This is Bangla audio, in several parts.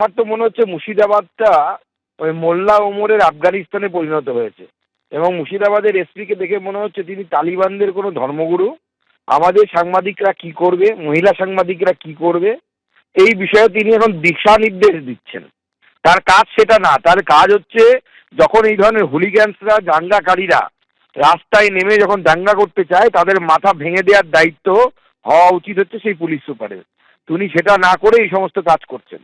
আমার তো মনে হচ্ছে মুর্শিদাবাদটা ওই মোল্লা ওমরের আফগানিস্তানে পরিণত হয়েছে এবং মুর্শিদাবাদের এসপিকে দেখে মনে হচ্ছে তিনি তালিবানদের কোনো ধর্মগুরু। আমাদের সাংবাদিকরা কি করবে, মহিলা সাংবাদিকরা কি করবে, এই বিষয়ে তিনি এখন দিশা নির্দেশ দিচ্ছেন। তার কাজ সেটা না, তার কাজ হচ্ছে যখন এই ধরনের হুলিগ্যান্সরা, দাঙ্গাকারীরা রাস্তায় নেমে যখন দাঙ্গা করতে চায় তাদের মাথা ভেঙে দেওয়ার দায়িত্ব হওয়া উচিত হচ্ছে সেই পুলিশ সুপারের। তিনি সেটা না করে এই সমস্ত কাজ করছেন।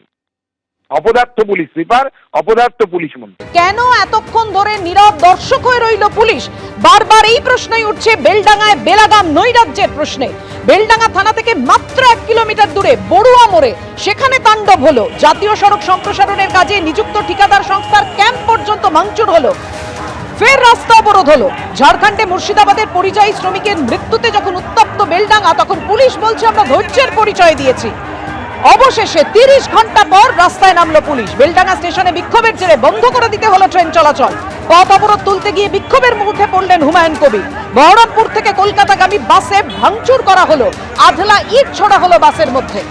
অপদার্থ পুলিশ সুপার, অপদার্থ পুলিশ মন্ত্রী। কেন এতক্ষণ ধরে নীরব দর্শক হয়ে রইল পুলিশ? বারবার এই প্রশ্নই উঠছে বেলডাঙ্গায় বেলাগাম নৈরাজ্যের প্রশ্নে। বেলডাঙ্গা থানা থেকে মাত্র 1 কিলোমিটার দূরে বড়ুয়া মোড়ে সেখানে তাণ্ডব হলো। জাতীয় সড়ক সম্প্রসারণের কাজে নিযুক্ত ঠিকাদার সংস্থার ক্যাম্প পর্যন্ত ভাঙচুর হলো। ফের রাস্তা অবরোধ হলো। ঝাড়খণ্ডে মুর্শিদাবাদের পরিযায়ী শ্রমিকের মৃত্যুতে যখন উত্তপ্ত বেলডাঙ্গা, তখন পুলিশ বলছে আমরা ধৈর্যের পরিচয় দিয়েছি। অবশেষে 30 ঘন্টা পর রাস্তায় নামলো পুলিশ। বেলডাঙ্গা স্টেশনে বিক্ষোভের জেরে বন্ধ করে দিতে হলো ট্রেন চলাচল। পথ অবরোধ তুলতে গিয়ে বিক্ষোভের মুখে পড়লেন হুমায়ুন কবির। বহরমপুর থেকে কলকাতাগামী বাসে ভাঙচুর করা হলো, আধলা ইট ছোড়া হলো বাসের মধ্যে।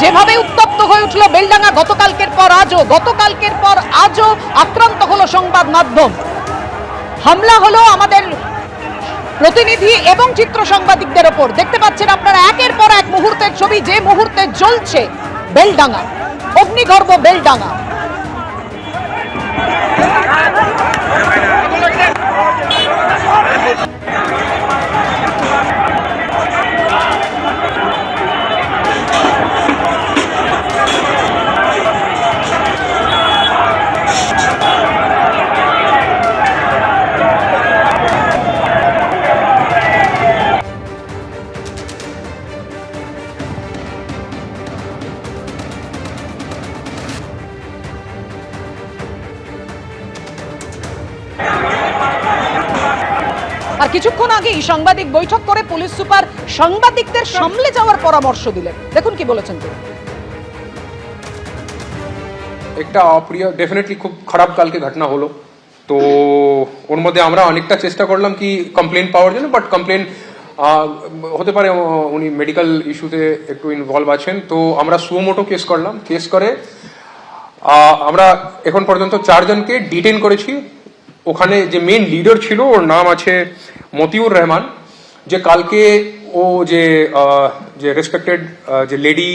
যেভাবে উত্তপ্ত হয়ে উঠল বেলডাঙ্গা গতকালকের পর আজও আক্রান্ত হলো সংবাদ মাধ্যম। হামলা হলো আমাদের প্রতিনিধি এবং চিত্র সাংবাদিকদের ওপর। দেখতে পাচ্ছেন আপনারা একের পর এক মুহূর্তের ছবি, যে মুহূর্তে জ্বলছে বেলডাঙ্গা, অগ্নিগর্ভ বেলডাঙ্গা। আর কিছুক্ষণ আগেই সাংবাদিক বৈঠক করে পুলিশ সুপার সাংবাদিকদের সামলে যাওয়ার পরামর্শ দিলেন। দেখুন কি বলেছেন তিনি। একটা অপ্রিয়, ডেফিনেটলি খুব খারাপ কালকে ঘটনা হলো। তো ওর মধ্যে আমরা অনেকটা চেষ্টা করলাম কি কমপ্লেন পাওয়ার জন্য, বাট কমপ্লেন হতে পারে উনি মেডিকেল ইস্যুতে একটু ইনভলভ আছেন। তো আমরা সুমোটো কেস করলাম। কেস করে আমরা এখন পর্যন্ত 4 জনকে ডিটেইন করেছি। ওখানে যে মেন লিডার ছিল, ওর নাম আছে মতিউর রহমান, যে কালকে ও যে রেসপেক্টেড যে লেডি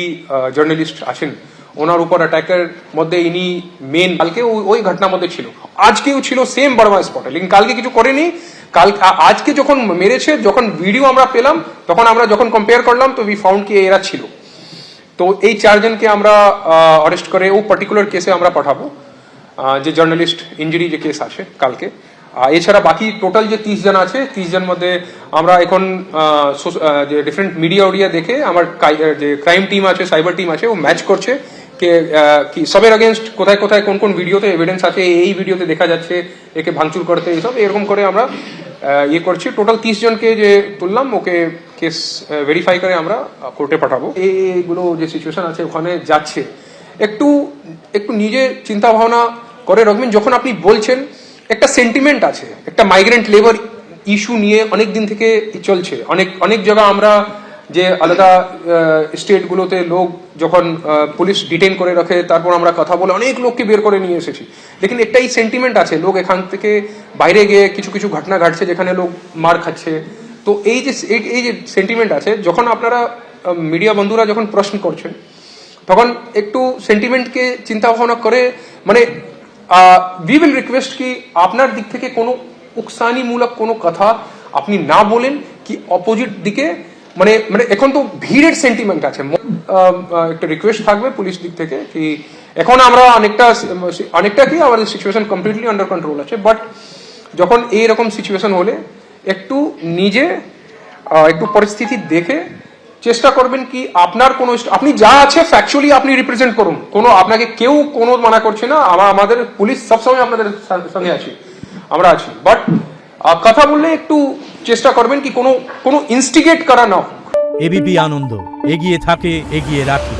জার্নালিস্ট আছেন ওনার উপর অ্যাটাকের মধ্যে ইনি মেন, কালকে ওই ঘটনার মধ্যে ছিল। আজকেও ছিল সেম বর্মা স্পটে, লেকিন কালকে কিছু করেনি। আজকে যখন মেরেছে, যখন ভিডিও আমরা পেলাম, তখন আমরা যখন কম্পেয়ার করলাম তো উই ফাউন্ড কি এরা ছিল। তো এই 4 জনকে আমরা অ্যারেস্ট করে ও পার্টিকুলার কেসে আমরা পাঠাবো, যে জার্নালিস্ট ইঞ্জুরি যে কেস আছে কালকে। এছাড়া বাকি টোটাল যে 30 জন আছে, 30 জন মধ্যে আমরা এখন যে ডিফারেন্ট মিডিয়া দেখে আমার যে ক্রাইম টিম আছে, সাইবার টিম আছে, ও ম্যাচ করছে কি সবের अगेंस्ट কোথায় কোথায় কোন কোন ভিডিওতে এভিডেন্স আছে, এই ভিডিওতে দেখা যাচ্ছে একে ভাঙচুর করতে, এইসব এরকম করে আমরা ইয়ে করছি। টোটাল 30 জনকে যে তুললাম, ওকে কেস ভেরিফাই করে আমরা কোর্টে পাঠাবো। এইগুলো যে সিচুয়েশন আছে ওখানে যাচ্ছে, একটু নিজে চিন্তা ভাবনা করে রাখবেন। যখন আপনি বলছেন একটা সেন্টিমেন্ট আছে, একটা মাইগ্রেন্ট লেবার ইস্যু নিয়ে অনেক দিন থেকে চলছে। অনেক জায়গা আমরা যে আলাদা স্টেটগুলোতে লোক যখন পুলিশ ডিটেইন করে রাখে, তারপর আমরা কথা বলে অনেক লোককে বের করে নিয়ে এসেছি। লেকিন একটাই সেন্টিমেন্ট আছে, লোক এখান থেকে বাইরে গিয়ে কিছু ঘটনা ঘটছে যেখানে লোক মার খাচ্ছে। তো এই যে সেন্টিমেন্ট আছে, যখন আপনারা মিডিয়া বন্ধুরা যখন প্রশ্ন করছেন, তখন একটু সেন্টিমেন্টকে চিন্তা ভাবনা করে, মানে উই উইল রিকোয়েস্ট কি আপনার দিক থেকে কোনো উকসানিমূলক কোনো কথা আপনি না বলেন, কি অপোজিট দিকে মানে এখন তো ভিড়ের সেন্টিমেন্ট আছে। একটা রিকোয়েস্ট থাকবে পুলিশ দিক থেকে কি এখন আমরা অনেকটা কি আমাদের সিচুয়েশন কমপ্লিটলি আন্ডার কন্ট্রোল আছে, বাট যখন এইরকম সিচুয়েশন হলে একটু নিজে একটু পরিস্থিতি দেখে চেষ্টা করবেন কি আপনার কোনো আপনি যা আছে ফ্যাকচুয়ালি আপনি রিপ্রেজেন্ট করুন, কোনো আপনাকে কেউ কোনো মানা করছে না, আমাদের পুলিশ সবসময় আপনাদের সঙ্গে আছি, আমরা আছি, বাট কথা বললে একটু চেষ্টা করবেন কি কোনো ইনস্টিগেট করা না হোক। এবিপি আনন্দ, এগিয়ে থাকে, এগিয়ে রাখে।